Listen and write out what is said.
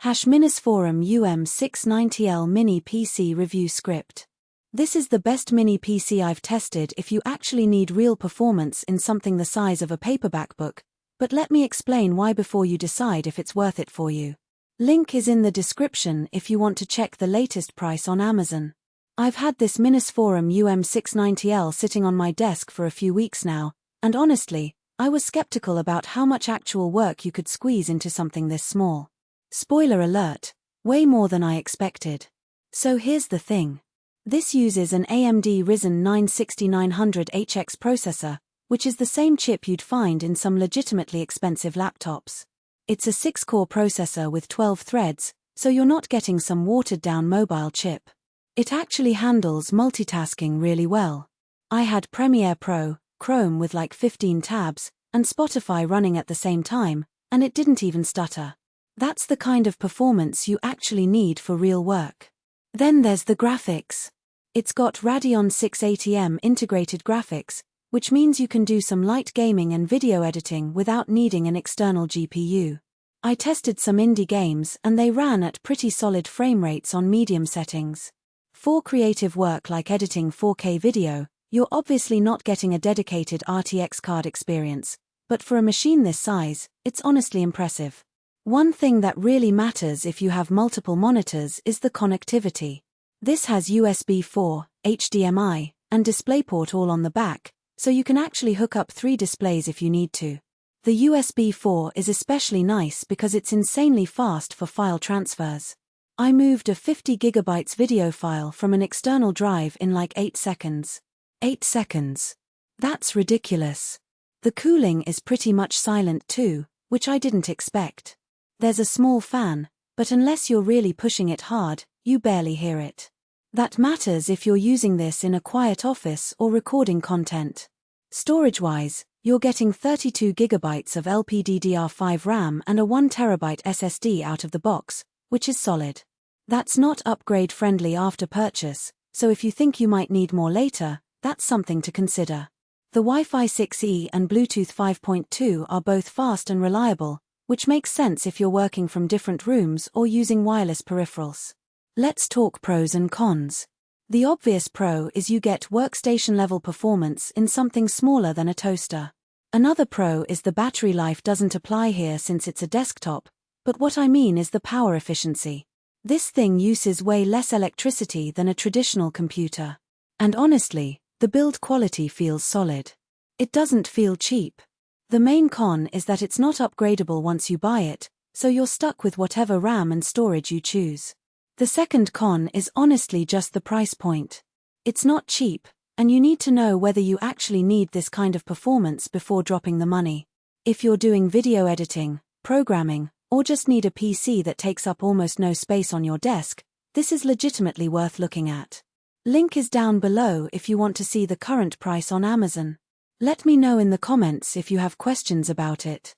MINISFORUM UM690L Mini PC Review Script. This is the best mini PC I've tested if you actually need real performance in something the size of a paperback book, but let me explain why before you decide if it's worth it for you. Link is in the description if you want to check the latest price on Amazon. I've had this MINISFORUM UM690L sitting on my desk for a few weeks now, and honestly, I was skeptical about how much actual work you could squeeze into something this small. Spoiler alert, way more than I expected. So here's the thing. This uses an AMD Ryzen 6900HX processor, which is the same chip you'd find in some legitimately expensive laptops. It's a 6-core processor with 12 threads, so you're not getting some watered-down mobile chip. It actually handles multitasking really well. I had Premiere Pro, Chrome with like 15 tabs, and Spotify running at the same time, and it didn't even stutter. That's the kind of performance you actually need for real work. Then there's the graphics. It's got Radeon 680M integrated graphics, which means you can do some light gaming and video editing without needing an external GPU. I tested some indie games and they ran at pretty solid frame rates on medium settings. For creative work like editing 4K video, you're obviously not getting a dedicated RTX card experience, but for a machine this size, it's honestly impressive. One thing that really matters if you have multiple monitors is the connectivity. This has USB 4, HDMI, and DisplayPort all on the back, so you can actually hook up 3 displays if you need to. The USB 4 is especially nice because it's insanely fast for file transfers. I moved a 50 GB video file from an external drive in like 8 seconds. 8 seconds. That's ridiculous. The cooling is pretty much silent too, which I didn't expect. There's a small fan, but unless you're really pushing it hard, you barely hear it. That matters if you're using this in a quiet office or recording content. Storage-wise, you're getting 32 GB of LPDDR5 RAM and a 1TB SSD out of the box, which is solid. That's not upgrade-friendly after purchase, so if you think you might need more later, that's something to consider. The Wi-Fi 6E and Bluetooth 5.2 are both fast and reliable, which makes sense if you're working from different rooms or using wireless peripherals. Let's talk pros and cons. The obvious pro is you get workstation-level performance in something smaller than a toaster. Another pro is the battery life doesn't apply here since it's a desktop, but what I mean is the power efficiency. This thing uses way less electricity than a traditional computer. And honestly, the build quality feels solid. It doesn't feel cheap. The main con is that it's not upgradable once you buy it, so you're stuck with whatever RAM and storage you choose. The second con is honestly just the price point. It's not cheap, and you need to know whether you actually need this kind of performance before dropping the money. If you're doing video editing, programming, or just need a PC that takes up almost no space on your desk, this is legitimately worth looking at. Link is down below if you want to see the current price on Amazon. Let me know in the comments if you have questions about it.